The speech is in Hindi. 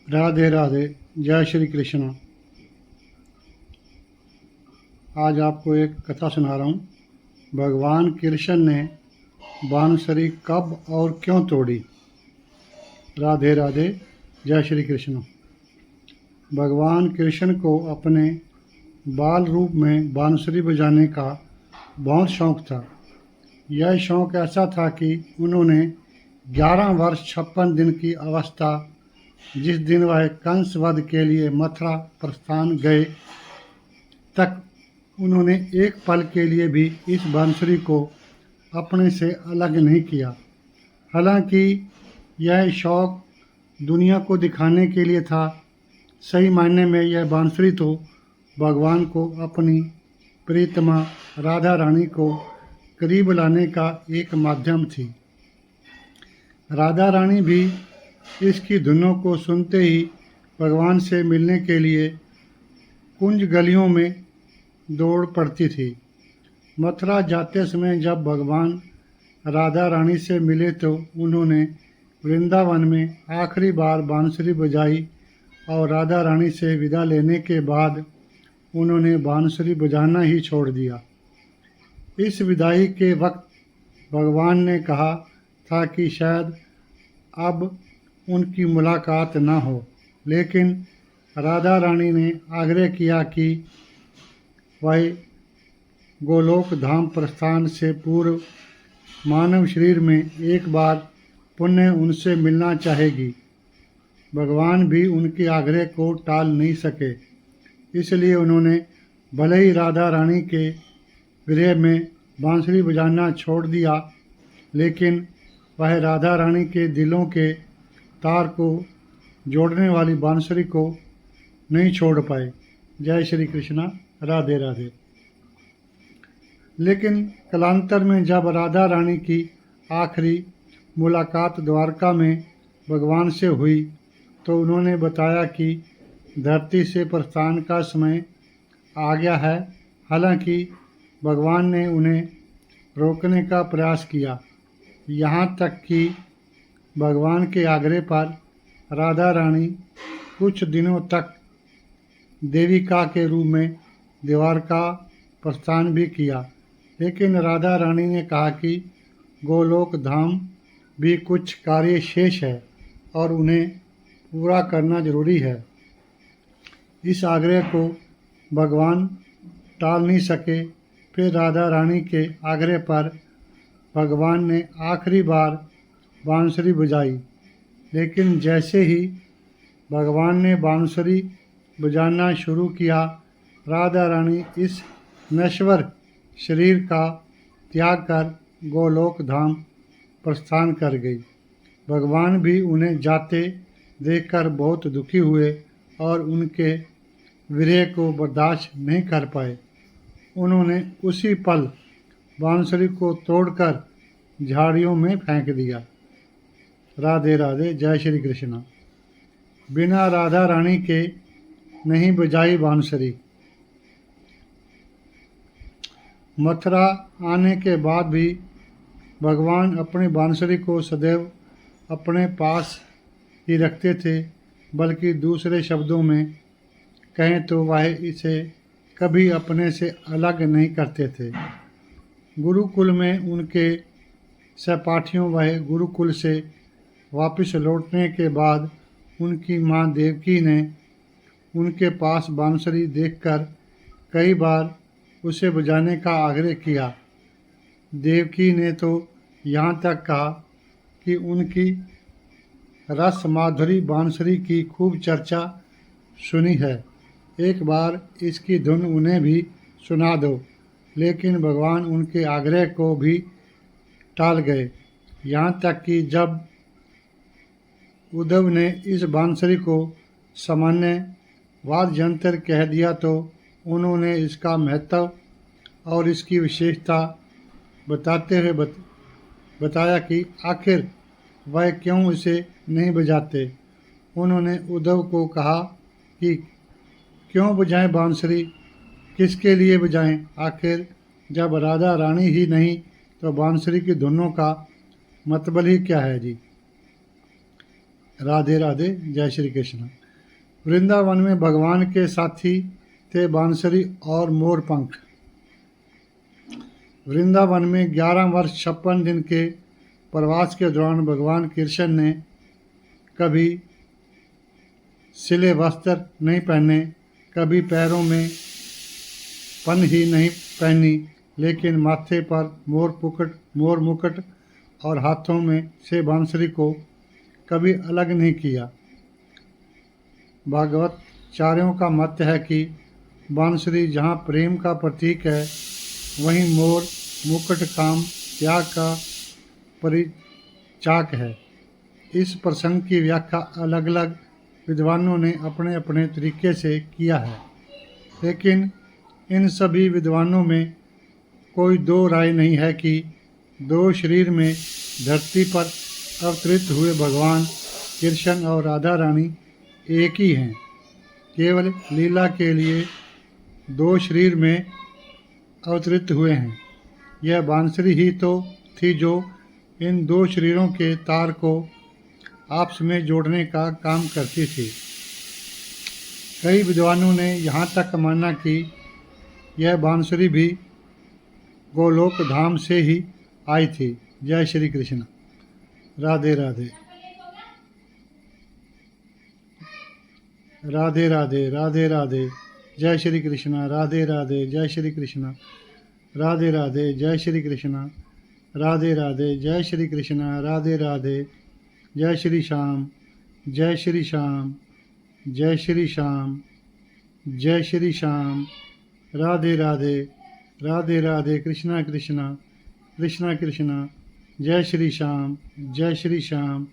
राधे राधे। जय श्री कृष्ण। आज आपको एक कथा सुना रहा हूँ। भगवान कृष्ण ने बांसुरी कब और क्यों तोड़ी। राधे राधे। जय श्री कृष्ण। भगवान कृष्ण को अपने बाल रूप में बांसुरी बजाने का बहुत शौक था। यह शौक ऐसा था कि उन्होंने 11 वर्ष 56 दिन की अवस्था, जिस दिन वह कंस वध के लिए मथुरा प्रस्थान गए, तक उन्होंने एक पल के लिए भी इस बांसुरी को अपने से अलग नहीं किया। हालांकि यह शौक दुनिया को दिखाने के लिए था, सही मायने में यह बांसुरी तो भगवान को अपनी प्रीतमा राधा रानी को करीब लाने का एक माध्यम थी। राधा रानी भी इसकी धुनों को सुनते ही भगवान से मिलने के लिए कुंज गलियों में दौड़ पड़ती थी। मथुरा जाते समय जब भगवान राधा रानी से मिले तो उन्होंने वृंदावन में आखिरी बार बांसुरी बजाई और राधा रानी से विदा लेने के बाद उन्होंने बांसुरी बजाना ही छोड़ दिया। इस विदाई के वक्त भगवान ने कहा था कि शायद अब उनकी मुलाकात न हो, लेकिन राधा रानी ने आग्रह किया कि वह गोलोक धाम प्रस्थान से पूर्व मानव शरीर में एक बार पुनः उनसे मिलना चाहेगी। भगवान भी उनके आग्रह को टाल नहीं सके, इसलिए उन्होंने भले ही राधा रानी के गृह में बांसुरी बजाना छोड़ दिया, लेकिन वह राधा रानी के दिलों के तार को जोड़ने वाली बांसुरी को नहीं छोड़ पाए। जय श्री कृष्णा। राधे राधे। लेकिन कालांतर में जब राधा रानी की आखिरी मुलाकात द्वारका में भगवान से हुई तो उन्होंने बताया कि धरती से प्रस्थान का समय आ गया है। हालांकि भगवान ने उन्हें रोकने का प्रयास किया, यहाँ तक कि भगवान के आग्रह पर राधा रानी कुछ दिनों तक देविका के रूप में द्वारका प्रस्थान भी किया। लेकिन राधा रानी ने कहा कि गोलोक धाम भी कुछ कार्य शेष है और उन्हें पूरा करना जरूरी है। इस आग्रह को भगवान टाल नहीं सके। फिर राधा रानी के आग्रह पर भगवान ने आखिरी बार बांसुरी बजाई, लेकिन जैसे ही भगवान ने बांसुरी बजाना शुरू किया, राधा रानी इस नश्वर शरीर का त्याग कर गोलोक धाम प्रस्थान कर गई। भगवान भी उन्हें जाते देखकर बहुत दुखी हुए और उनके विरह को बर्दाश्त नहीं कर पाए। उन्होंने उसी पल बांसुरी को तोड़कर झाड़ियों में फेंक दिया। राधे राधे। जय श्री कृष्ण। बिना राधा रानी के नहीं बजाई बांसुरी। मथुरा आने के बाद भी भगवान अपनी बांसुरी को सदैव अपने पास ही रखते थे, बल्कि दूसरे शब्दों में कहें तो वह इसे कभी अपने से अलग नहीं करते थे। गुरुकुल में उनके सहपाठियों वह गुरुकुल से वापस लौटने के बाद उनकी माँ देवकी ने उनके पास बांसुरी देखकर कई बार उसे बजाने का आग्रह किया। देवकी ने तो यहाँ तक कहा कि उनकी रस माधुरी बांसुरी की खूब चर्चा सुनी है, एक बार इसकी धुन उन्हें भी सुना दो। लेकिन भगवान उनके आग्रह को भी टाल गए, यहाँ तक कि जब उद्धव ने इस बांसुरी को सामान्य वाद्य यंत्र कह दिया तो उन्होंने इसका महत्व और इसकी विशेषता बताते हुए बताया कि आखिर वह क्यों इसे नहीं बजाते। उन्होंने उद्धव को कहा कि क्यों बजाएं बांसुरी, किसके लिए बजाएं? आखिर जब राधा रानी ही नहीं तो बांसुरी की धुनों का मतलब ही क्या है जी। राधे राधे, जय श्री कृष्ण। वृंदावन में भगवान के साथी थे बांसुरी और मोरपंख। वृंदावन में 11 वर्ष 56 दिन के प्रवास के दौरान भगवान कृष्ण ने कभी सिले वस्त्र नहीं पहने, कभी पैरों में पन ही नहीं पहनी, लेकिन माथे पर मोर मुकुट और हाथों में से बांसुरी को कभी अलग नहीं किया। भागवताचार्यों का मत है कि बांसुरी जहाँ प्रेम का प्रतीक है, वहीं मोर मुकुट काम त्याग का परिचायक है। इस प्रसंग की व्याख्या अलग अलग विद्वानों ने अपने अपने तरीके से किया है, लेकिन इन सभी विद्वानों में कोई दो राय नहीं है कि दो शरीर में धरती पर अवतरित हुए भगवान कृष्ण और राधा रानी एक ही हैं। केवल लीला के लिए दो शरीर में अवतरित हुए हैं। यह बांसुरी ही तो थी जो इन दो शरीरों के तार को आपस में जोड़ने का काम करती थी। कई विद्वानों ने यहाँ तक माना कि यह बांसुरी भी गोलोक धाम से ही आई थी। जय श्री कृष्ण। राधे राधे, राधे राधे, राधे राधे, जय श्री कृष्ण। राधे राधे, जय श्री कृष्ण। राधे राधे, जय श्री कृष्ण। राधे राधे, जय श्री कृष्ण। राधे राधे, जय श्री श्याम, जय श्री श्याम, जय श्री श्याम, जय श्री श्याम। राधे राधे, राधे राधे, कृष्णा कृष्णा, कृष्णा कृष्णा, जय श्री श्याम, जय श्री श्याम,